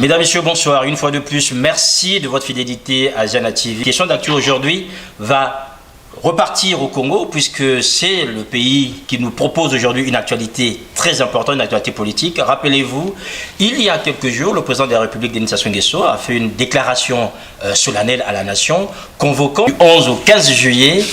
Mesdames, Messieurs, bonsoir. Une fois de plus, merci de votre fidélité à Ziana TV. La question d'actu aujourd'hui va repartir au Congo puisque c'est le pays qui nous propose aujourd'hui une actualité très importante, une actualité politique. Rappelez-vous, il y a quelques jours, le président de la République, Denis Sassou Nguesso, a fait une déclaration solennelle à la nation convoquant du 11 au 15 juillet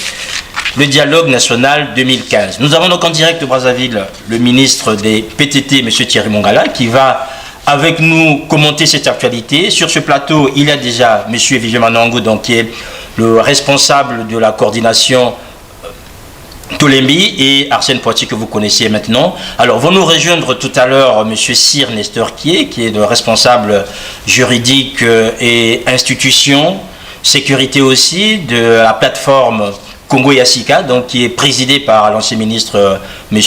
le dialogue national 2015. Nous avons donc en direct de Brazzaville le ministre des PTT, M. Thierry Mongala, qui va avec nous commenter cette actualité. Sur ce plateau, il y a déjà M. Vivien Manangou, donc, qui est le responsable de la coordination Tolembi, et Arsène Poitier, que vous connaissez maintenant. Alors, vont nous rejoindre tout à l'heure M. Cyr Nestor qui est le responsable juridique et institution, sécurité aussi, de la plateforme Congo Yassika, donc qui est présidé par l'ancien ministre M.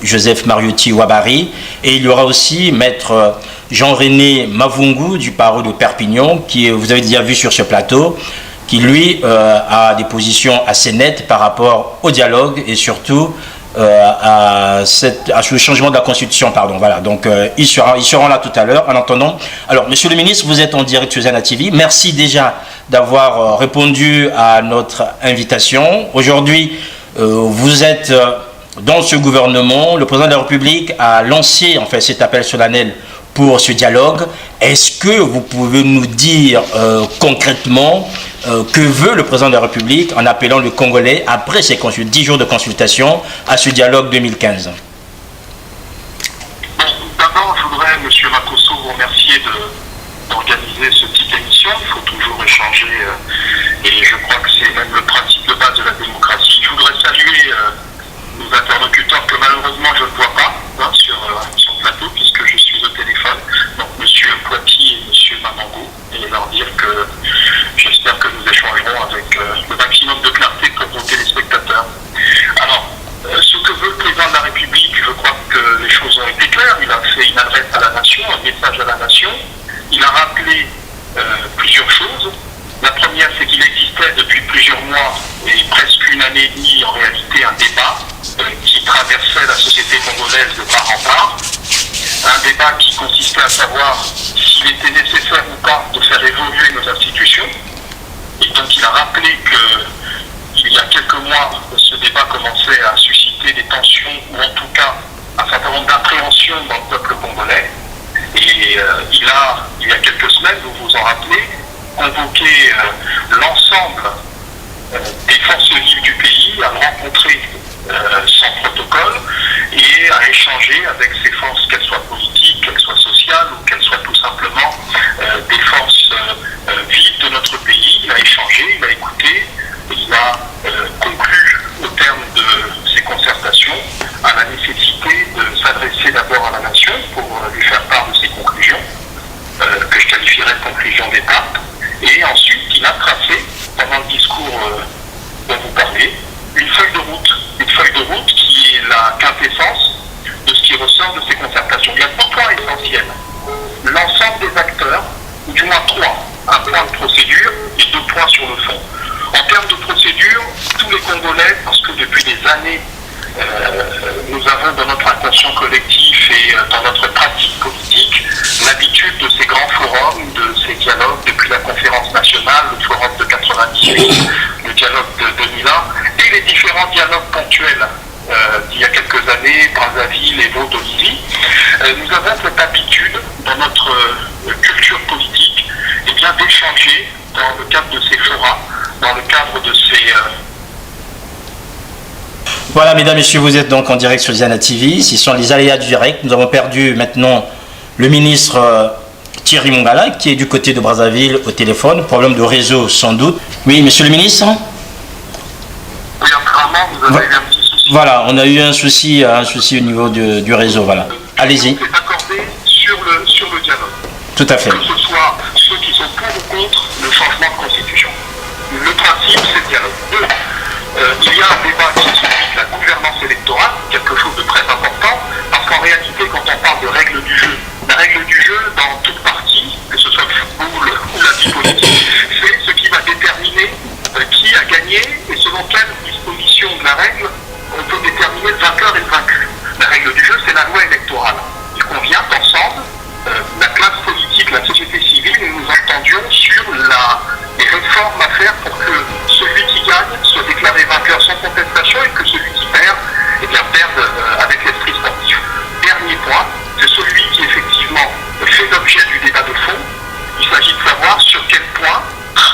Joseph Mariotti Ouabari. Et il y aura aussi maître Jean-René Mavungu du barreau de Perpignan, qui vous avez déjà vu sur ce plateau, qui lui a des positions assez nettes par rapport au dialogue et surtout à ce changement de la Constitution. Pardon, voilà. Donc ils seront là tout à l'heure. En attendant, alors Monsieur le ministre, vous êtes en direct sur Ziana TV. Merci déjà d'avoir répondu à notre invitation. Aujourd'hui, vous êtes dans ce gouvernement. Le président de la République a lancé en fait cet appel solennel pour ce dialogue. Est-ce que vous pouvez nous dire concrètement que veut le président de la République en appelant le Congolais, après ces 10 jours de consultation, à ce dialogue 2015? D'abord, je voudrais, M. Makosso, vous remercier d'organiser ce type d'émission. Il faut toujours échanger et je crois que c'est même le principe de base de la démocratie. Je voudrais saluer nos interlocuteurs que malheureusement je ne vois pas sur le plateau puisque je suis au téléphone. Donc M. Poitier et M. Mamango, et leur dire que j'espère que nous échangerons avec le maximum de clarté pour vos téléspectateurs. Alors, ce que veut le président de la République, je crois que les choses ont été claires. Il a fait une adresse à la nation, un message à la nation. Il a rappelé plusieurs choses. La première, c'est qu'il existait depuis plusieurs mois et presque une année et demie en réalité un débat qui traversait la société congolaise de part en part. Un débat qui consistait à savoir s'il était nécessaire ou pas de faire évoluer nos institutions. Et donc il a rappelé qu'il y a quelques mois, ce débat commençait à susciter des tensions ou en tout cas un certain nombre d'appréhensions dans le peuple congolais. Et il y a quelques semaines, vous vous en rappelez, convoqué l'ensemble des forces vives du pays à le rencontrer sans protocole et à échanger avec ces forces, qu'elles soient politiques, qu'elles soient sociales ou qu'elles soient tout simplement des forces vives de notre pays. Il a échangé, il a écouté, il a conclu au terme de ces concertations à la nécessité de s'adresser d'abord à la nation pour lui faire part de ses conclusions, que je qualifierais de conclusions d'étape, et ensuite il a tracé, pendant le discours dont vous parlez, une feuille de route qui est la quintessence de ce qui ressort de ces concertations. Il y a 2 points essentiels. L'ensemble des acteurs, ou du moins 3, un point de procédure et 2 points sur le fond. En termes de procédure, tous les Congolais, parce que depuis des années, nous avons dans notre inconscient collectif et dans notre pratique politique l'habitude de ces grands forums, de ces dialogues depuis la conférence nationale, le forum de 98, le dialogue de 2001 et les différents dialogues ponctuels d'il y a quelques années, Brazzaville et Vaud-Olivier. Nous avons cette habitude dans notre culture politique d'échanger dans le cadre de ces forums, dans le cadre de ces... Voilà, mesdames, messieurs, vous êtes donc en direct sur Ziana TV. Ce sont les aléas du direct. Nous avons perdu maintenant le ministre Thierry Mongala, qui est du côté de Brazzaville au téléphone. Problème de réseau, sans doute. Oui, monsieur le ministre? Oui, apparemment, vous avez eu un petit souci. Voilà, on a eu un souci au niveau du réseau. Voilà. Allez-y. C'est accordé sur le dialogue. Tout à fait. Que ce soit ceux qui sont pour ou contre le changement de constitution. Le principe, c'est le dialogue. 2. Il y a un débat qui est celui de la gouvernance électorale, quelque chose de très important, parce qu'en réalité, quand on parle de règles du jeu, la règle du jeu dans toute partie, que ce soit le l'objet du débat de fond. Il s'agit de savoir sur quel point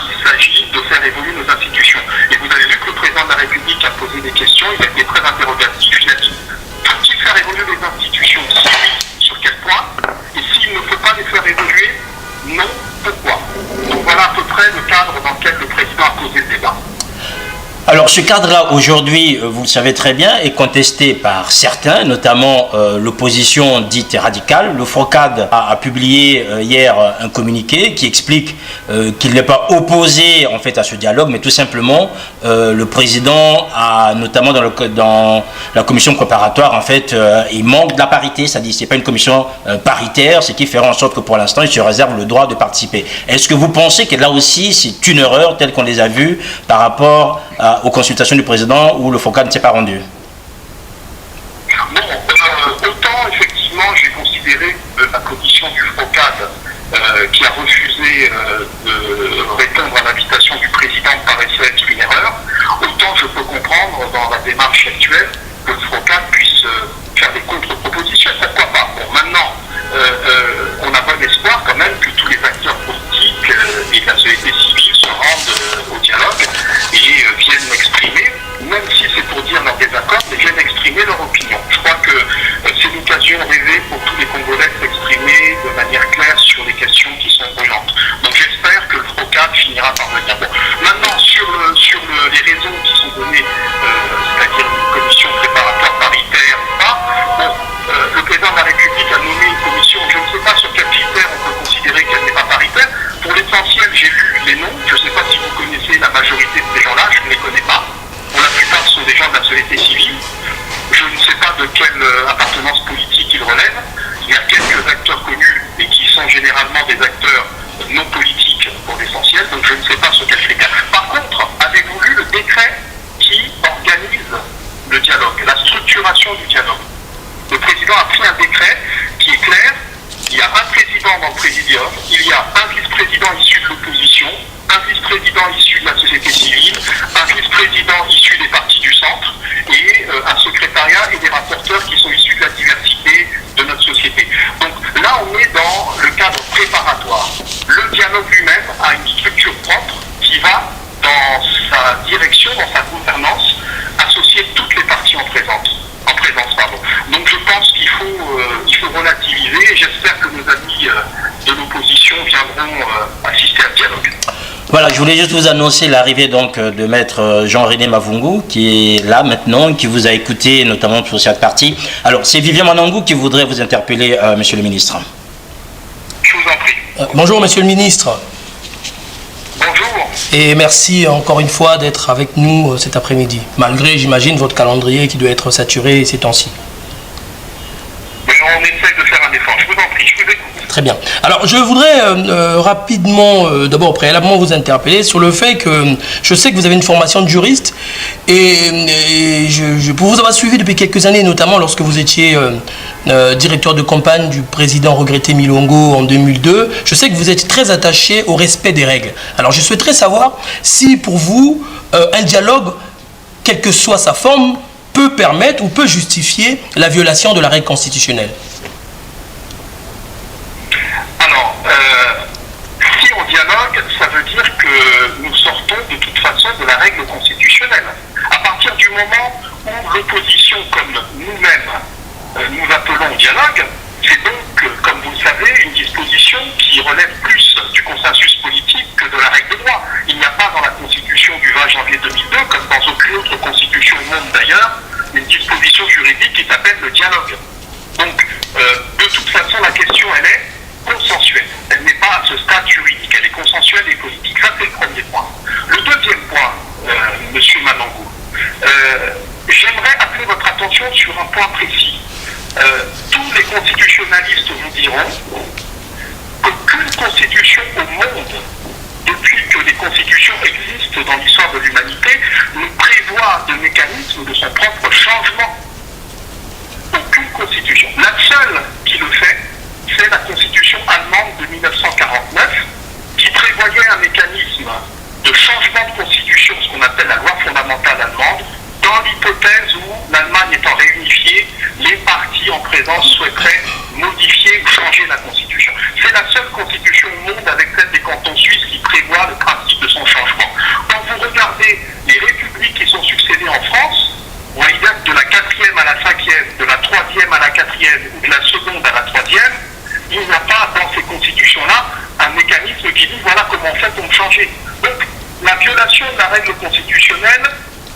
il s'agit de faire évoluer nos institutions. Et vous avez vu que le président de la République a posé des questions, il a été très interrogatif. Il a dit, faut-il faire évoluer les institutions? Si oui, sur quel point? Et s'il ne faut pas les faire évoluer, non, pourquoi? Donc voilà à peu près le cadre dans lequel le président a posé le débat. Alors ce cadre-là, aujourd'hui, vous le savez très bien, est contesté par certains, notamment l'opposition dite radicale. Le FROCAD a publié hier un communiqué qui explique qu'il n'est pas opposé en fait à ce dialogue, mais tout simplement le président a, notamment dans la commission préparatoire, en fait, il manque de la parité, c'est-à-dire que ce n'est pas une commission paritaire, ce qui fera en sorte que pour l'instant, il se réserve le droit de participer. Est-ce que vous pensez que là aussi, c'est une erreur telle qu'on les a vues par rapport aux consultations du président où le FROCAD ne s'est pas rendu? Bon, autant effectivement j'ai considéré que la commission du FROCAD qui a refusé de répondre à l'invitation du président me paraissait être une erreur, autant je peux comprendre dans la démarche actuelle que le FROCAD puisse faire des contre-propositions, pourquoi pas. Bon, maintenant, on a bon espoir quand même que tous les acteurs politiques et de la société civile se rendent au dialogue et viennent exprimer, même si c'est pour dire leur désaccord, mais viennent exprimer leur opinion. Je crois que c'est une occasion rêvée pour tous les Congolais de s'exprimer de manière claire sur les questions qui sont brûlantes. Donc j'espère que le FROCAD finira par venir. Bon, maintenant, sur les raisons qui sont données, c'est-à-dire une commission préparatoire paritaire ou pas, bon, le président de la République a nommé une commission, je ne sais pas sur quel critère on peut considérer qu'elle n'est pas paritaire. Pour l'essentiel, j'ai lu les noms, je ne sais pas si vous connaissez la majorité de ces gens-là, je ne les connais pas. Pour la plupart, ce sont des gens de la société civile. Je ne sais pas de quelle appartenance politique ils relèvent. Il y a quelques acteurs connus, mais qui sont généralement des acteurs non politiques pour l'essentiel, donc je ne sais pas sur quel critère. Par contre, avez-vous lu le décret qui organise le dialogue, la structuration du dialogue? Le président a pris un décret qui est clair. Il y a un président dans le présidium, il y a un vice-président issu de l'opposition, un vice-président issu de la société civile, un vice-président issu des partis du centre et un secrétariat et des rapporteurs qui sont issus de la diversité de notre société. Donc là, on est dans le cadre préparatoire. Le dialogue lui-même a une structure propre qui va dans sa direction, dans sa gouvernance, associer toutes les parties en présence. Donc je pense qu'il faut relativiser et j'espère que nos amis de l'opposition viendront assister à ce dialogue. Voilà, je voulais juste vous annoncer l'arrivée donc de maître Jean-René Mavungu qui est là maintenant, qui vous a écouté notamment sur cette partie. Alors c'est Vivian Manangou qui voudrait vous interpeller, monsieur le ministre. Je vous en prie. Bonjour monsieur le ministre. Bonjour. Et merci encore une fois d'être avec nous cet après-midi, malgré, j'imagine, votre calendrier qui doit être saturé ces temps-ci. Mais on essaie de faire un effort. Je vous en prie, je vous écoute. Très bien. Alors, je voudrais rapidement, d'abord préalablement vous interpeller sur le fait que je sais que vous avez une formation de juriste et pour vous avoir suivi depuis quelques années, notamment lorsque vous étiez directeur de campagne du président regretté Milongo en 2002, je sais que vous êtes très attaché au respect des règles. Alors, je souhaiterais savoir si pour vous, un dialogue, quelle que soit sa forme, peut permettre ou peut justifier la violation de la règle constitutionnelle. Alors, si on dialogue, ça veut dire que nous sortons de toute façon de la règle constitutionnelle. À partir du moment où l'opposition, comme nous-mêmes, nous appelons au dialogue, c'est donc, comme vous le savez, une disposition qui relève plus du consensus politique que de la règle de droit. Il n'y a pas dans la Constitution du 20 janvier 2002, comme dans aucune autre Constitution au monde d'ailleurs, une disposition juridique qui s'appelle le dialogue. Donc, de toute façon, la question, elle est consensuelle. Elle n'est pas à ce stade juridique, elle est consensuelle et politique. Ça, c'est le premier point. Le deuxième point, monsieur Manangou, j'aimerais appeler votre attention sur un point précis. Tous les constitutionnalistes vous diront qu'aucune constitution au monde, depuis que les constitutions existent dans l'histoire de l'humanité, ne prévoit de mécanisme de son propre changement. Aucune constitution. La seule qui le fait, c'est la constitution allemande de 1949, qui prévoyait un mécanisme de changement de constitution, ce qu'on appelle la loi fondamentale allemande, dans l'hypothèse où l'Allemagne étant réunifiée, les partis parti en présence souhaiterait modifier ou changer la Constitution. C'est la seule Constitution au monde, avec celle des cantons suisses, qui prévoit le principe de son changement. Quand vous regardez les républiques qui sont succédées en France, voyez de la 4e à la 5e, de la 3e à la 4e ou de la seconde à la 3e, il n'y a pas dans ces constitutions-là un mécanisme qui dit voilà comment on fait pour me changer. Donc la violation de la règle constitutionnelle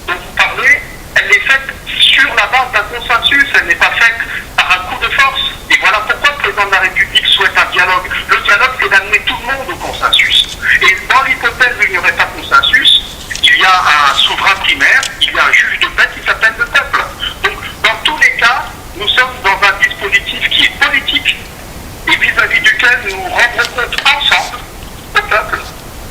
dont vous parlez, elle est faite sur la base d'un consensus, elle n'est pas faite par un coup de force. Et voilà pourquoi le président de la République souhaite un dialogue. Le dialogue, c'est d'amener tout le monde au consensus. Et dans l'hypothèse où il n'y aurait pas de consensus, il y a un souverain primaire, il y a un juge de paix qui s'appelle le peuple. Donc, dans tous les cas, nous sommes dans un dispositif qui est politique et vis-à-vis duquel nous rendrons compte ensemble au peuple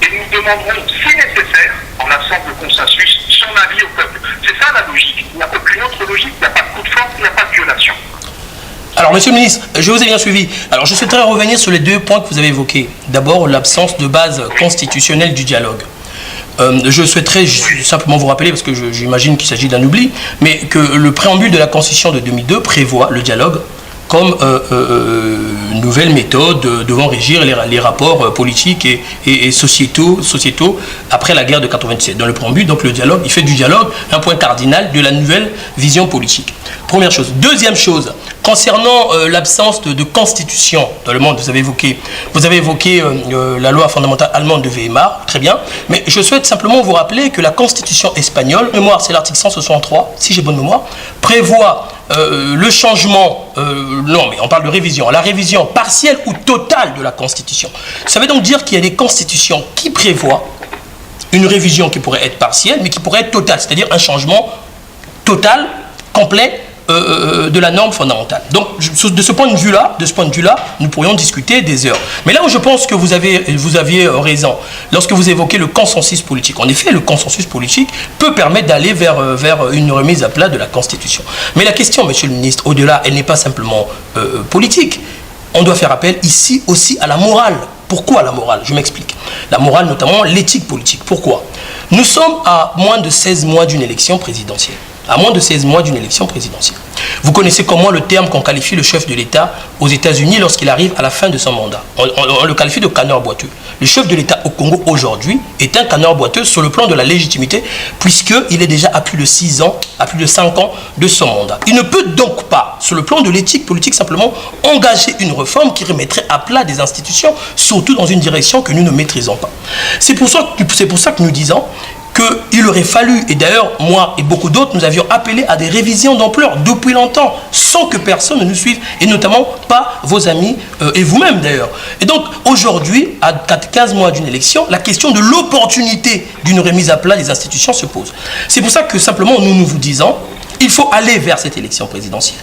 et nous demanderons, si nécessaire, en l'absence de consensus, son avis au peuple. C'est ça la logique. Il n'y a aucune autre logique, il n'y a pas de coup de force, il n'y a pas de violation. Alors, monsieur le ministre, je vous ai bien suivi. Alors, je souhaiterais revenir sur les deux points que vous avez évoqués. D'abord, l'absence de base constitutionnelle du dialogue. Je souhaiterais simplement vous rappeler, parce que j'imagine qu'il s'agit d'un oubli, mais que le préambule de la Constitution de 2002 prévoit le dialogue comme une nouvelle méthode devant régir les rapports politiques et sociétaux après la guerre de 97. Dans le préambule, donc le dialogue, il fait du dialogue un point cardinal de la nouvelle vision politique. Première chose. Deuxième chose, concernant l'absence de constitution dans le monde, vous avez évoqué la loi fondamentale allemande de Weimar, très bien, mais je souhaite simplement vous rappeler que la constitution espagnole, mémoire, c'est l'article 163, si j'ai bonne mémoire, prévoit le changement, non mais on parle de révision, la révision partielle ou totale de la Constitution. Ça veut donc dire qu'il y a des constitutions qui prévoient une révision qui pourrait être partielle, mais qui pourrait être totale, c'est-à-dire un changement total, complet, de la norme fondamentale. Donc, de ce point de vue-là, nous pourrions discuter des heures. Mais là où je pense que vous aviez raison, lorsque vous évoquez le consensus politique. En effet, le consensus politique peut permettre d'aller vers une remise à plat de la Constitution. Mais la question, monsieur le ministre, au-delà, elle n'est pas simplement politique. On doit faire appel ici aussi à la morale. Pourquoi la morale? Je m'explique. La morale, notamment l'éthique politique. Pourquoi? Nous sommes à moins de 16 mois d'une élection présidentielle. À moins de 16 mois d'une élection présidentielle. Vous connaissez comment le terme qu'on qualifie le chef de l'État aux États-Unis lorsqu'il arrive à la fin de son mandat. On le qualifie de canard boiteux. Le chef de l'État au Congo aujourd'hui est un canard boiteux sur le plan de la légitimité, puisqu'il est déjà à plus de 6 ans, à plus de 5 ans de son mandat. Il ne peut donc pas, sur le plan de l'éthique politique, simplement engager une réforme qui remettrait à plat des institutions, surtout dans une direction que nous ne maîtrisons pas. C'est pour ça que nous disons qu'il aurait fallu, et d'ailleurs moi et beaucoup d'autres, nous avions appelé à des révisions d'ampleur depuis longtemps, sans que personne ne nous suive, et notamment pas vos amis et vous-même d'ailleurs. Et donc aujourd'hui, à 15 mois d'une élection, la question de l'opportunité d'une remise à plat des institutions se pose. C'est pour ça que simplement nous vous disons, il faut aller vers cette élection présidentielle.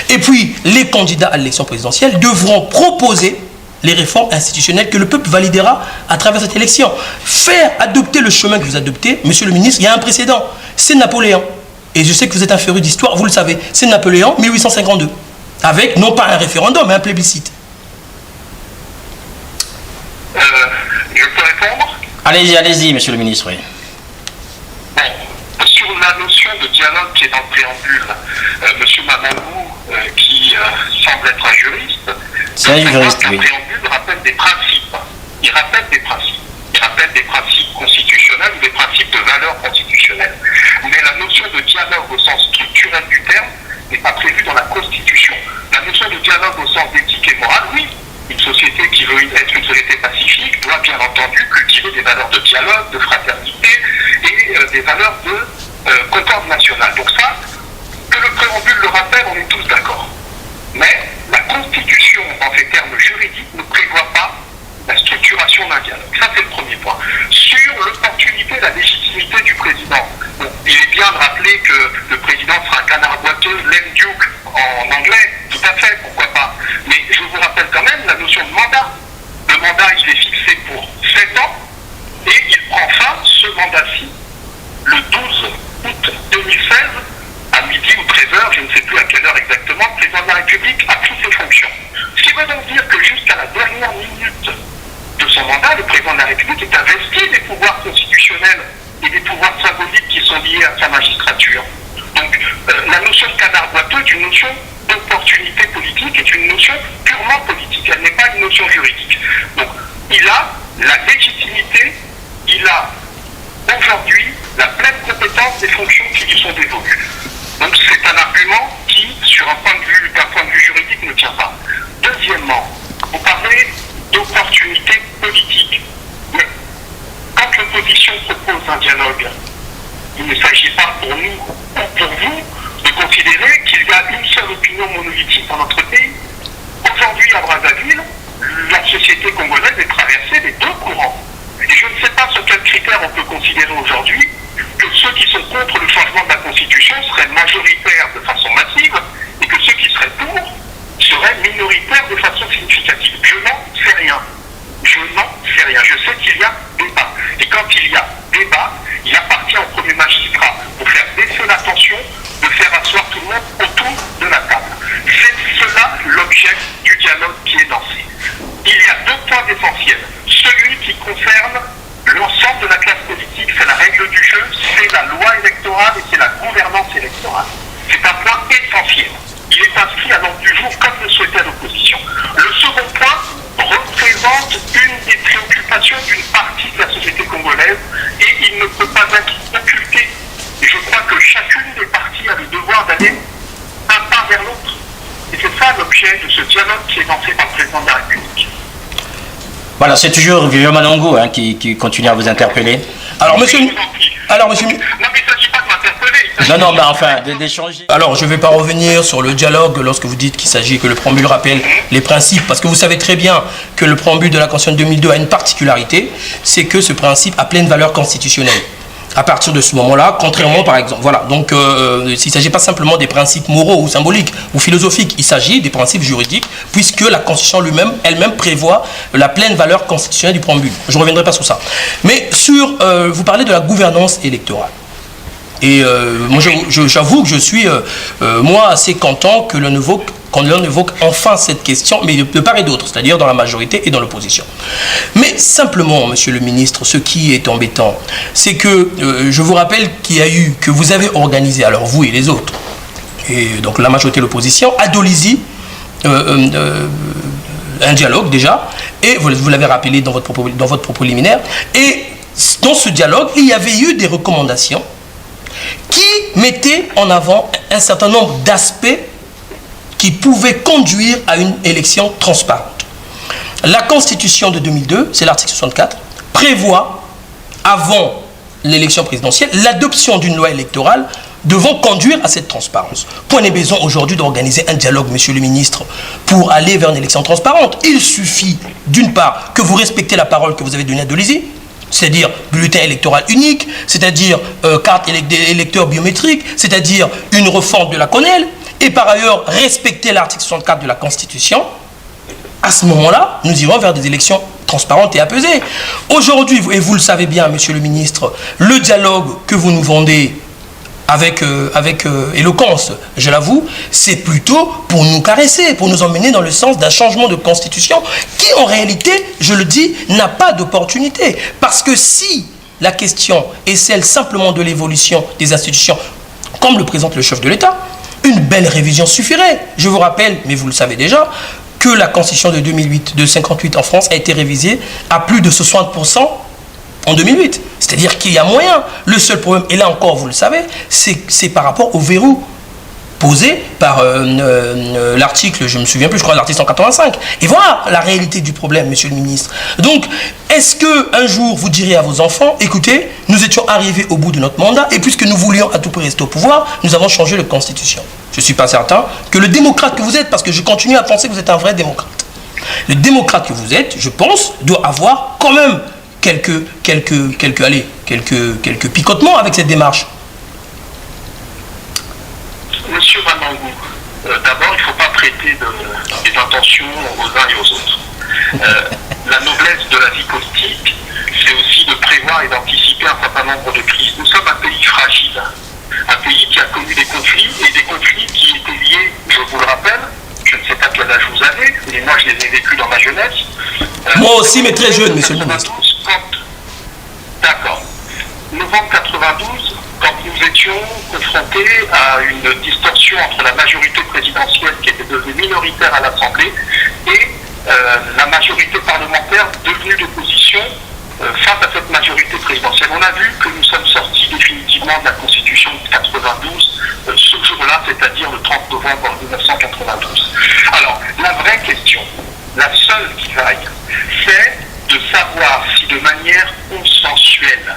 Et puis les candidats à l'élection présidentielle devront proposer les réformes institutionnelles que le peuple validera à travers cette élection. Faire adopter le chemin que vous adoptez, monsieur le ministre, il y a un précédent. C'est Napoléon. Et je sais que vous êtes un féru d'histoire, vous le savez. C'est Napoléon, 1852. Avec, non pas un référendum, mais un plébiscite. Je peux répondre? Allez-y, monsieur le ministre, oui. Bon, sur la notion de dialogue qui est dans le préambule, monsieur Mamamou, qui semble être un juriste, c'est un juriste, oui. Le préambule rappelle des principes. Il rappelle des principes. Il rappelle des principes constitutionnels ou des principes de valeur constitutionnelle. Mais la notion de dialogue au sens structurel du terme n'est pas prévue dans la Constitution. La notion de dialogue au sens d'éthique et morale, oui. Une société qui veut être une société pacifique doit bien entendu cultiver des valeurs de dialogue, de fraternité et des valeurs de concorde nationale. Donc ça, que le préambule le rappelle, on est tous d'accord. Mais la Constitution, dans ses termes juridiques, ne prévoit pas la structuration d'un dialogue. Ça, c'est le premier point. Sur l'opportunité, la légitimité du président. Bon, il est bien de rappeler que le président sera un canard boiteux, lame duke en anglais, tout à fait, pourquoi pas. Mais je vous rappelle quand même la notion de mandat. Le mandat, il est fixé pour 7 ans et il prend fin, ce mandat-ci, le 12 août 2016, à midi ou 13h, je ne sais plus à quelle heure exactement, le président de la République a pris ses fonctions. Ce qui veut donc dire que jusqu'à la dernière minute de son mandat, le président de la République est investi des pouvoirs constitutionnels et des pouvoirs symboliques qui sont liés à sa magistrature. Donc la notion de canard boiteux est une notion d'opportunité politique est une notion purement politique, elle n'est pas une notion juridique. Donc, il a la légitimité, il a aujourd'hui la pleine compétence des fonctions qui lui sont dévolues. Donc, c'est un argument qui, d'un point de vue juridique, ne tient pas. Deuxièmement, vous parlez d'opportunité politique. Mais quand l'opposition propose un dialogue, il ne s'agit pas pour nous ou pour vous de considérer qu'il y a une seule opinion monolithique dans notre pays. Aujourd'hui, à Brazzaville, la société congolaise est traversée des deux courants. Et je ne sais pas sur quels critères on peut considérer aujourd'hui que ceux qui sont contre le changement de la Constitution seraient majoritaires de façon massive et que ceux qui seraient pour seraient minoritaires de façon significative. Je n'en sais rien. Je n'en sais rien. Je sais qu'il y a débat. Et quand il y a débat, il appartient au premier magistrat, pour faire baisser la tension, de faire asseoir tout le monde autour de la table. C'est cela l'objet du dialogue qui est lancé. Il y a deux points essentiels. Celui qui concerne l'ensemble de la classe politique, c'est la règle du jeu, c'est la loi électorale et c'est la gouvernance électorale. C'est un point essentiel. Il est inscrit à l'ordre du jour comme le souhaitait l'opposition. Le second point représente une des préoccupations d'une partie de la société congolaise et il ne peut pas être occulté. Et je crois que chacune des parties a le devoir d'aller un pas vers l'autre. Et c'est ça l'objet de ce dialogue qui est lancé par le président de la République. Voilà, c'est toujours Vivian Malongo qui continue à vous interpeller. Alors, monsieur... Non, mais il ne s'agit pas de m'interpeller. Non, mais enfin, d'échanger. Alors, je ne vais pas revenir sur le dialogue lorsque vous dites qu'il s'agit que le préambule rappelle les principes, parce que vous savez très bien que le préambule de la Constitution de 2002 a une particularité, c'est que ce principe a pleine valeur constitutionnelle. À partir de ce moment-là, contrairement par exemple, voilà, donc il ne s'agit pas simplement des principes moraux ou symboliques ou philosophiques, il s'agit des principes juridiques, puisque la Constitution elle-même prévoit la pleine valeur constitutionnelle du préambule. Je ne reviendrai pas sur ça. Mais vous parlez de la gouvernance électorale. Et moi, j'avoue que je suis, moi, assez content que l'on évoque enfin cette question, mais de part et d'autre, c'est-à-dire dans la majorité et dans l'opposition. Mais simplement, monsieur le ministre, ce qui est embêtant, c'est que je vous rappelle que vous avez organisé, alors vous et les autres, et donc la majorité et l'opposition, à Dolisie, un dialogue déjà, et vous l'avez rappelé dans votre propos liminaire, et dans ce dialogue, il y avait eu des recommandations qui mettait en avant un certain nombre d'aspects qui pouvaient conduire à une élection transparente. La Constitution de 2002, c'est l'article 64, prévoit, avant l'élection présidentielle, l'adoption d'une loi électorale devant conduire à cette transparence. Point n'est besoin aujourd'hui d'organiser un dialogue, monsieur le ministre, pour aller vers une élection transparente. Il suffit, d'une part, que vous respectez la parole que vous avez donnée à Dolisie, c'est-à-dire bulletin électoral unique, c'est-à-dire carte électeur biométrique, c'est-à-dire une refonte de la CONEL, et par ailleurs respecter l'article 64 de la Constitution. À ce moment-là, nous irons vers des élections transparentes et apaisées. Aujourd'hui, et vous le savez bien, monsieur le ministre, le dialogue que vous nous vendez avec éloquence, je l'avoue, c'est plutôt pour nous caresser, pour nous emmener dans le sens d'un changement de constitution qui, en réalité, je le dis, n'a pas d'opportunité. Parce que si la question est celle simplement de l'évolution des institutions, comme le présente le chef de l'État, une belle révision suffirait. Je vous rappelle, mais vous le savez déjà, que la Constitution de 2008, de 58 en France, a été révisée à plus de 60% en 2008. C'est-à-dire qu'il y a moyen. Le seul problème, et là encore vous le savez, c'est par rapport au verrou posé par l'article, je ne me souviens plus, je crois l'article 185. Et voilà la réalité du problème, monsieur le ministre. Donc, est-ce qu'un jour vous direz à vos enfants, écoutez, nous étions arrivés au bout de notre mandat, et puisque nous voulions à tout prix rester au pouvoir, nous avons changé de constitution. Je ne suis pas certain que le démocrate que vous êtes, parce que je continue à penser que vous êtes un vrai démocrate. Le démocrate que vous êtes, je pense, doit avoir quand même quelques picotements avec cette démarche. Monsieur Manangou, d'abord, il ne faut pas prêter des intentions aux uns et aux autres. La noblesse de la vie politique, c'est aussi de prévoir et d'anticiper un certain nombre de crises. Nous sommes un pays fragile, un pays qui a connu des conflits, et des conflits qui étaient liés, je vous le rappelle, je ne sais pas quel âge vous avez, mais moi je les ai vécus dans ma jeunesse. Moi aussi, mais très jeune, monsieur le ministre. D'accord. Novembre 92, quand nous nous étions confrontés à une distorsion entre la majorité présidentielle qui était devenue minoritaire à l'Assemblée et la majorité parlementaire devenue d'opposition face à cette majorité présidentielle. On a vu que nous sommes sortis définitivement de la Constitution de 92 ce jour-là, c'est-à-dire le 30 novembre 1992. Alors, la vraie question, la seule qui vaille, c'est de savoir si de manière consensuelle,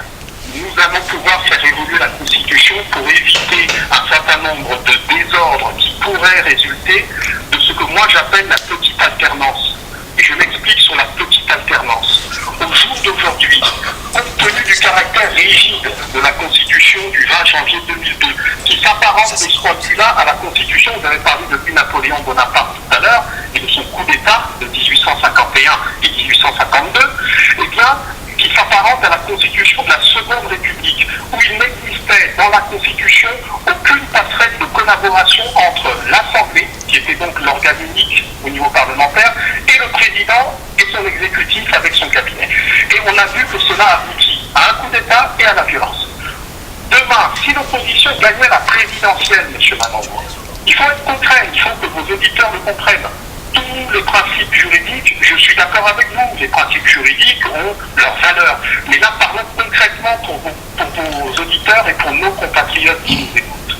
nous allons pouvoir faire évoluer la Constitution pour éviter un certain nombre de désordres qui pourraient résulter de ce que moi j'appelle la petite alternance. Et je m'explique sur la petite alternance. Au jour d'aujourd'hui, compte tenu du caractère rigide de la Constitution du 20 janvier 2002, qui s'apparente de ce point de vue-là à la Constitution, vous avez parlé de Napoléon Bonaparte tout à l'heure, et de son coup d'État de 1851 et 1852, eh bien, qui s'apparente à la Constitution de la Seconde République, où il n'existait dans la Constitution aucune passerelle de collaboration entre l'Assemblée, qui était donc l'organe unique au niveau parlementaire, et le président et son exécutif avec son cabinet. Et on a vu que cela aboutit à un coup d'État et à la violence. Demain, si l'opposition gagnait la présidentielle, M. Manangour, il faut être concret, il faut que vos auditeurs le comprennent. Tous les principes juridiques, je suis d'accord avec vous, les principes juridiques ont leur valeur. Mais là, parlons concrètement pour vos auditeurs et pour nos compatriotes qui nous écoutent.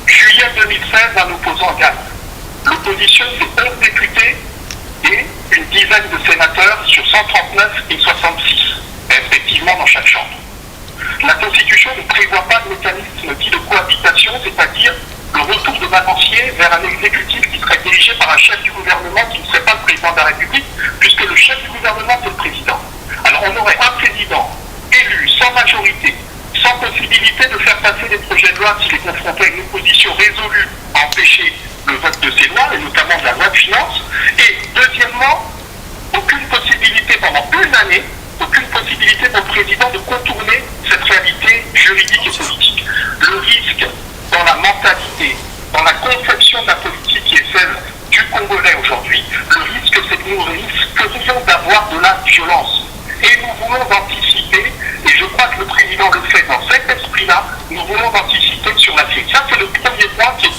Juillet 2016, un opposant gagne. L'opposition, c'est 11 députés et une dizaine de sénateurs sur 139 et 66, respectivement dans chaque chambre. La Constitution ne prévoit pas de mécanisme dit de cohabitation, c'est-à-dire le retour de balancier vers un exécutif qui serait dirigé par un chef du gouvernement qui ne serait pas le président de la République, puisque le chef du gouvernement, c'est le président. Alors on aurait un président élu sans majorité, sans possibilité de faire passer des projets de loi s'il est confronté à une opposition résolue à empêcher le vote de ces lois, et notamment de la loi de finances. Et deuxièmement, aucune possibilité pendant une année, aucune possibilité pour le président de contourner cette réalité juridique et politique. Le risque dans la mentalité, dans la conception de la politique qui est celle du Congolais aujourd'hui, le risque c'est que nous risquerions d'avoir de la violence. Et nous voulons anticiper, et je crois que le président le fait dans cet esprit-là, nous voulons anticiper sur la suite. Ça c'est le premier point qui est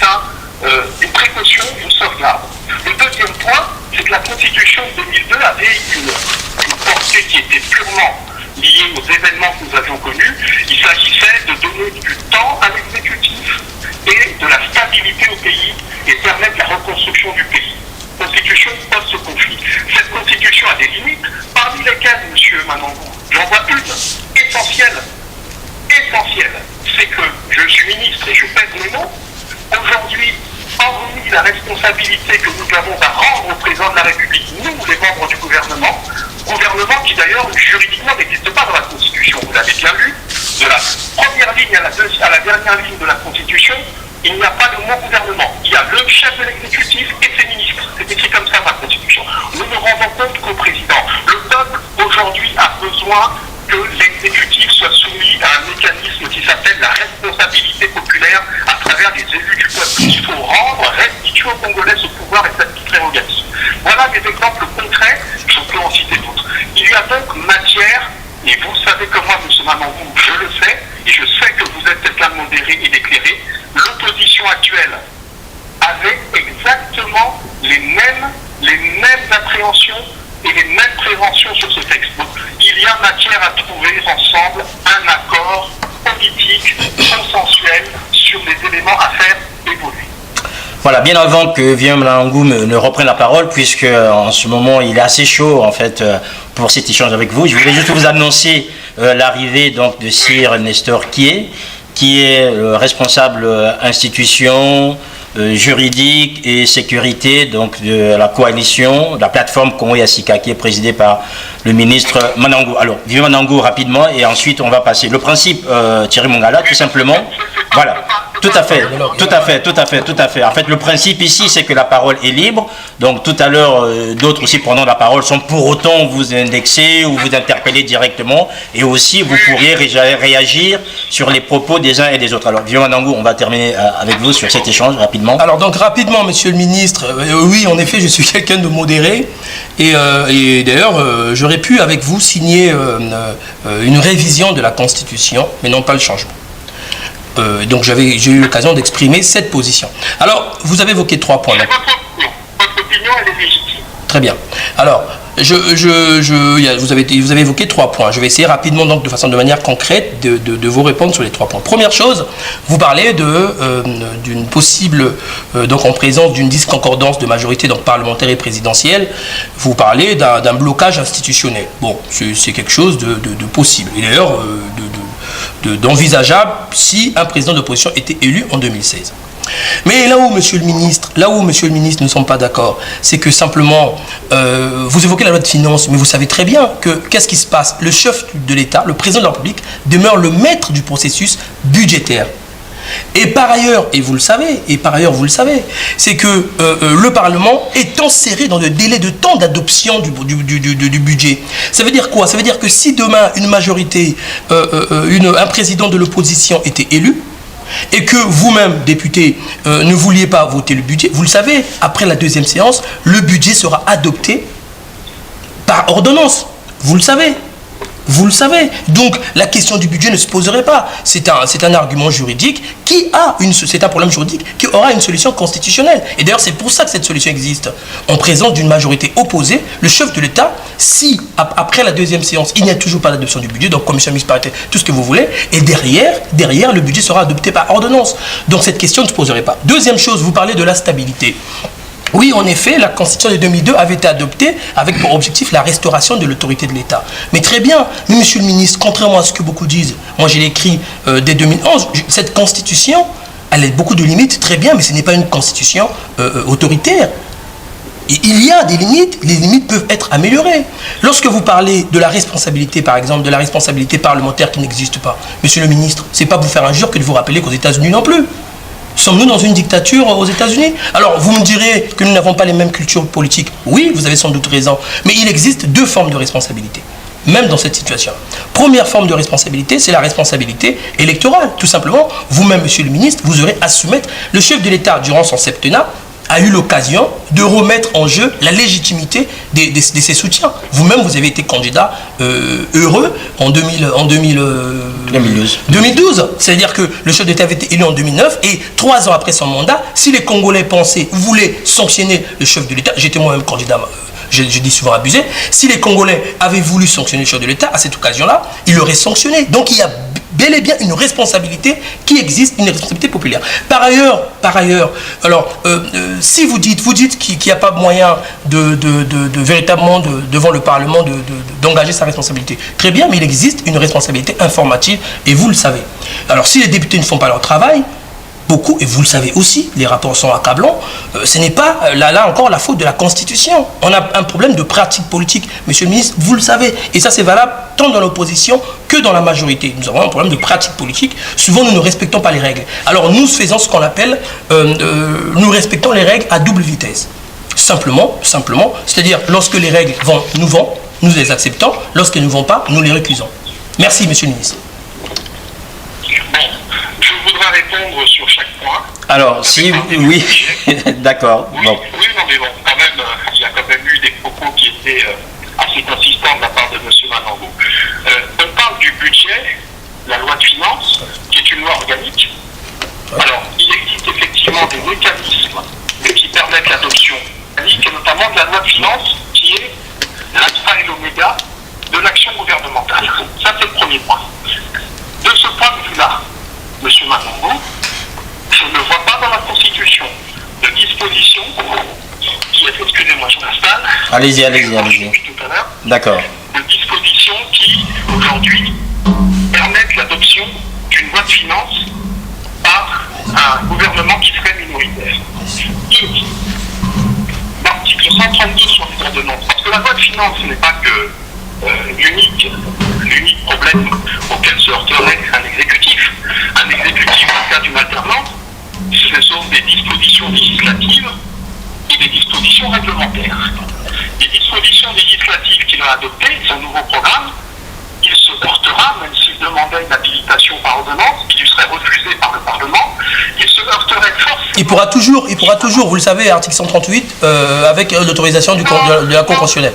une précaution, une sauvegarde. Le deuxième point, c'est que la Constitution de 2002 avait une portée qui était purement liée aux événements que nous avions connus. Il s'agissait de donner du temps à l'exécutif et de la stabilité au pays et permettre la reconstruction du pays. Constitution post-conflit. Cette constitution a des limites, parmi lesquelles, M. Manangour, j'en vois une essentielle, c'est que je suis ministre et je pèse mes mots. Aujourd'hui, hormis la responsabilité que nous avons à rendre au président de la République, nous, les membres du gouvernement qui d'ailleurs juridiquement n'existe pas dans la Constitution, vous l'avez bien vu, de la première ligne à la dernière ligne de la Constitution, il n'y a pas de mot gouvernement. Il y a le chef de l'exécutif et ses ministres. C'est écrit comme ça dans la Constitution. Nous ne rendons compte qu'au président. Le peuple, aujourd'hui, a besoin que l'exécutif soit soumis à un mécanisme qui s'appelle la responsabilité populaire à travers les élus du peuple. Il faut restituer aux Congolais ce pouvoir et cette prérogative. Voilà des exemples concrets, je peux en citer d'autres. Il y a donc matière, et vous savez que moi, M. Manangour, je le sais, et je sais que vous êtes quelqu'un de modéré et d'éclairé, l'opposition actuelle avait exactement les mêmes appréhensions et les mêmes préventions sur ce texte. Donc, il y a matière à trouver ensemble un accord politique, consensuel sur les éléments à faire évoluer. Voilà, bien avant que Vieux Manangour ne reprenne la parole, puisque en ce moment il est assez chaud en fait pour cet échange avec vous, je voulais juste vous annoncer l'arrivée donc de Sir Nestor Kié, qui est le responsable institution juridique et sécurité donc de la coalition, de la plateforme Congo Yassika, qui est présidée par le ministre Manangour. Alors, Vieux Manangour rapidement, et ensuite on va passer. Le principe, Thierry Mongala, tout simplement, voilà. Tout à fait. En fait, le principe ici, c'est que la parole est libre. Donc, tout à l'heure, d'autres aussi prenant la parole sans pour autant vous indexer ou vous interpeller directement. Et aussi, vous pourriez réagir sur les propos des uns et des autres. Alors, Vieux Manangour, on va terminer avec vous sur cet échange rapidement. Alors, donc, rapidement, monsieur le ministre, oui, en effet, je suis quelqu'un de modéré. Et d'ailleurs, j'aurais pu, avec vous, signer une révision de la Constitution, mais non pas le changement. Donc j'ai eu l'occasion d'exprimer cette position. Alors, vous avez évoqué 3 points. Votre opinion, elle est légitime. Très bien. Alors, vous avez évoqué 3 points. Je vais essayer rapidement, donc de manière concrète, de vous répondre sur les 3 points. Première chose, vous parlez d'une possible, donc en présence d'une disconcordance de majorité donc parlementaire et présidentielle, vous parlez d'un blocage institutionnel. Bon, c'est quelque chose de possible. Et d'ailleurs, d'envisageable si un président d'opposition était élu en 2016. Mais là où, monsieur le ministre, nous ne sommes pas d'accord, c'est que simplement, vous évoquez la loi de finances, mais vous savez très bien que qu'est-ce qui se passe? Le chef de l'État, le président de la République, demeure le maître du processus budgétaire. Et par ailleurs, vous le savez, c'est que le Parlement est enserré dans le délai de temps d'adoption du budget. Ça veut dire quoi? Ça veut dire que si demain, une majorité, un président de l'opposition était élu, et que vous-même, député, ne vouliez pas voter le budget, vous le savez, après la deuxième séance, le budget sera adopté par ordonnance. Vous le savez. Donc, la question du budget ne se poserait pas. C'est un argument juridique c'est un problème juridique qui aura une solution constitutionnelle. Et d'ailleurs, c'est pour ça que cette solution existe. En présence d'une majorité opposée, le chef de l'État, si après la deuxième séance, il n'y a toujours pas d'adoption du budget, donc commission mixte paritaire, tout ce que vous voulez, et derrière, le budget sera adopté par ordonnance. Donc, cette question ne se poserait pas. Deuxième chose, vous parlez de la stabilité. Oui, en effet, la Constitution de 2002 avait été adoptée avec pour objectif la restauration de l'autorité de l'État. Mais très bien, mais monsieur le ministre, contrairement à ce que beaucoup disent, moi j'ai écrit dès 2011, cette Constitution, elle a beaucoup de limites, très bien, mais ce n'est pas une Constitution autoritaire. Il y a des limites, les limites peuvent être améliorées. Lorsque vous parlez de la responsabilité, par exemple, de la responsabilité parlementaire qui n'existe pas, monsieur le ministre, c'est pas vous faire injure que de vous rappeler qu'aux États-Unis non plus. Sommes-nous dans une dictature aux États-Unis? Alors, vous me direz que nous n'avons pas les mêmes cultures politiques. Oui, vous avez sans doute raison. Mais il existe 2 formes de responsabilité, même dans cette situation. Première forme de responsabilité, c'est la responsabilité électorale. Tout simplement, vous-même, monsieur le ministre, vous aurez à soumettre. Le chef de l'État, durant son septennat, a eu l'occasion de remettre en jeu la légitimité de ses soutiens. Vous-même, vous avez été candidat heureux en 2012. C'est-à-dire que le chef d'État avait été élu en 2009 et 3 ans après son mandat, si les Congolais voulaient sanctionner le chef de l'État, j'étais moi-même candidat, je dis souvent abusé, si les Congolais avaient voulu sanctionner le chef de l'État, à cette occasion-là, ils l'auraient sanctionné. Donc il y a bel et bien une responsabilité qui existe, une responsabilité populaire. Par ailleurs, alors, si vous dites qu'il n'y a pas moyen véritablement devant le Parlement d'engager sa responsabilité, très bien, mais il existe une responsabilité informative et vous le savez. Alors, si les députés ne font pas leur travail, beaucoup, et vous le savez aussi, les rapports sont accablants, ce n'est pas, là encore, la faute de la Constitution. On a un problème de pratique politique, monsieur le ministre, vous le savez. Et ça, c'est valable tant dans l'opposition que dans la majorité. Nous avons un problème de pratique politique. Souvent, nous ne respectons pas les règles. Alors, nous faisons ce qu'on appelle, nous respectons les règles à double vitesse. Simplement, c'est-à-dire, lorsque les règles nous vont, nous les acceptons. Lorsqu'elles ne vont pas, nous les récusons. Merci, monsieur le ministre. Je voudrais répondre sur chaque point. Alors, si oui, d'accord. Oui, bon. Oui, non, mais bon, quand même, il y a quand même eu des propos qui étaient assez consistants de la part de M. Manango. On parle du budget, la loi de finances, qui est une loi organique. Alors, il existe effectivement des mécanismes qui permettent l'adoption organique, et notamment de la loi de finances, qui est l'alpha et l'oméga de l'action gouvernementale. Ça, c'est le premier point. De ce point de vue-là, Monsieur Manango, je ne vois pas dans la Constitution de disposition qui est, excusez-moi, je m'installe. Allez-y. Tout à l'heure. D'accord. De dispositions qui, aujourd'hui, permettent l'adoption d'une loi de finances par un gouvernement qui serait minoritaire. L'article 132 sur les ordonnances, parce que la loi de finances, ce n'est pas que l'unique problème auquel se heurterait un exécutif. Un exécutif, dans le cas d'une alternance, ce sont des dispositions législatives et des dispositions réglementaires. Les dispositions législatives qu'il a adoptées, son nouveau programme, il se heurtera, même s'il demandait une habilitation par ordonnance, qui lui serait refusée par le Parlement, il se heurterait forcément. Il pourra toujours, vous le savez, article 138, avec l'autorisation de la Cour constitutionnelle.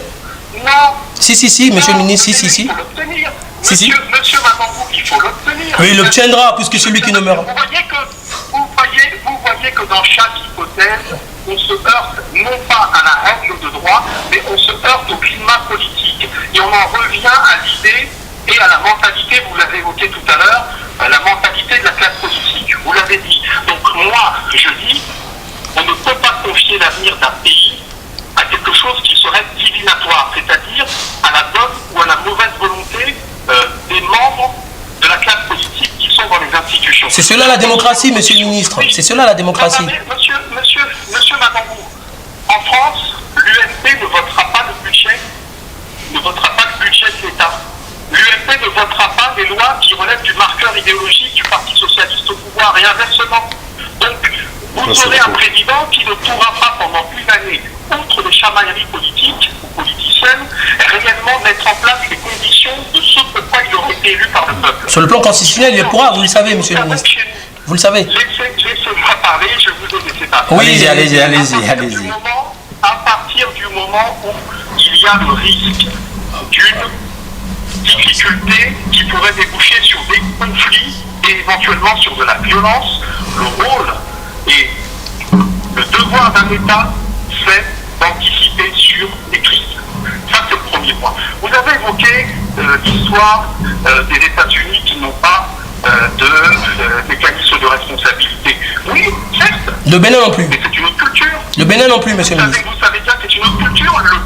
Non. Si, monsieur le ministre, si. Monsieur Manango, il il faut l'obtenir. Mais il l'obtiendra, puisque c'est lui qui nommera. Vous voyez que dans chaque hypothèse, on se heurte non pas à la règle de droit, mais on se heurte au climat politique. Et on en revient à l'idée et à la mentalité, vous l'avez évoqué tout à l'heure, la mentalité de la classe politique. Vous l'avez dit. Donc moi, je dis, on ne peut pas confier l'avenir d'un pays à quelque chose qui serait divinatoire, c'est-à-dire à la bonne ou à la mauvaise volonté des membres de la classe politique qui sont dans les institutions. C'est cela la démocratie, monsieur le ministre. C'est cela la démocratie. Monsieur Magambou, en France, l'UMP ne votera pas le budget de l'État. L'UMP ne votera pas les lois qui relèvent du marqueur idéologique du Parti socialiste au pouvoir et inversement. Donc, vous aurez un président qui ne pourra pas pendant une année, outre les chamailleries politiques ou politiciennes, réellement mettre en place les conditions de ce pourquoi il aurait été élu par le peuple. Sur le plan constitutionnel, il pourra, vous le savez, monsieur le ministre. Vous le savez. Laissez-moi parler, je vous ai laissé parler. Oui, allez-y. À partir du moment où il y a le risque d'une difficulté qui pourrait déboucher sur des conflits et éventuellement sur de la violence, le rôle et le devoir d'un État, c'est d'anticiper sur les crises. Ça, c'est le premier point. Vous avez évoqué l'histoire des États-Unis qui n'ont pas de mécanisme de responsabilité. Oui, certes. Le Bénin non plus. Mais c'est une autre culture. Le Bénin non plus, monsieur le ministre. Vous savez bien que c'est une autre culture. Le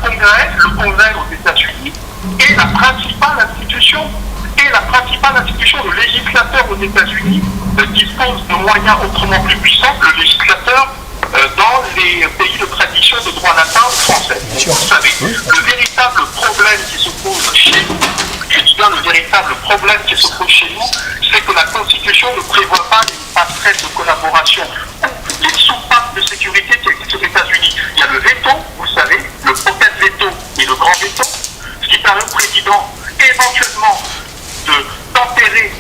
Congrès aux États-Unis est la principale institution. Le législateur aux États-Unis dispose de moyens autrement plus puissants que le législateur dans les pays de tradition de droit latin français. Vous savez, le véritable problème qui se pose chez nous, je dis bien le véritable problème qui se pose chez nous, c'est que la Constitution ne prévoit pas une passerelle de collaboration ou les soupapes de sécurité qui existent aux États-Unis. Il y a le veto, vous savez, le pocket veto et le grand veto, ce qui permet au président éventuellement de tempérer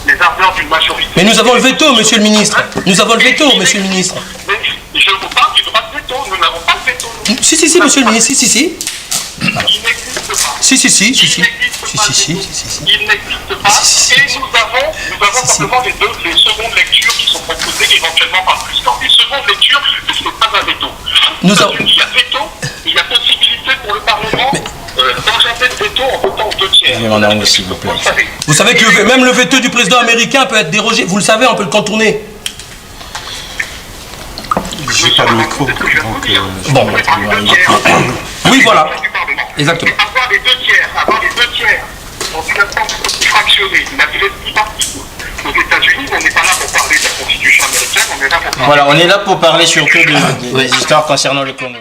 les ardeurs d'une majorité. Mais nous avons le veto, monsieur le ministre. Nous avons le veto, monsieur le ministre. Mais je vous parle du droit de veto. Nous n'avons pas de veto. Si, monsieur le ministre, si. Il n'existe pas. Si. Il n'existe pas. Et nous avons simplement les secondes lectures qui sont proposées éventuellement par le président. Les secondes lectures, ce n'est pas un veto. Il y a veto, il y a possibilité pour le Parlement d'engendrer le veto en votant aux 2/3. S'il vous plaît. Vous savez que même le veto du président américain peut être dérogé. Vous le savez, on peut le contourner. J'ai pas le micro. Bon. Oui, voilà. Exactement. Avoir les deux tiers dans une instance fractionnée, la bipartisme. Aux États-Unis, on n'est pas là pour parler de la Constitution américaine, on est là pour parler. Voilà, on est là pour parler surtout des histoires concernant le Congo.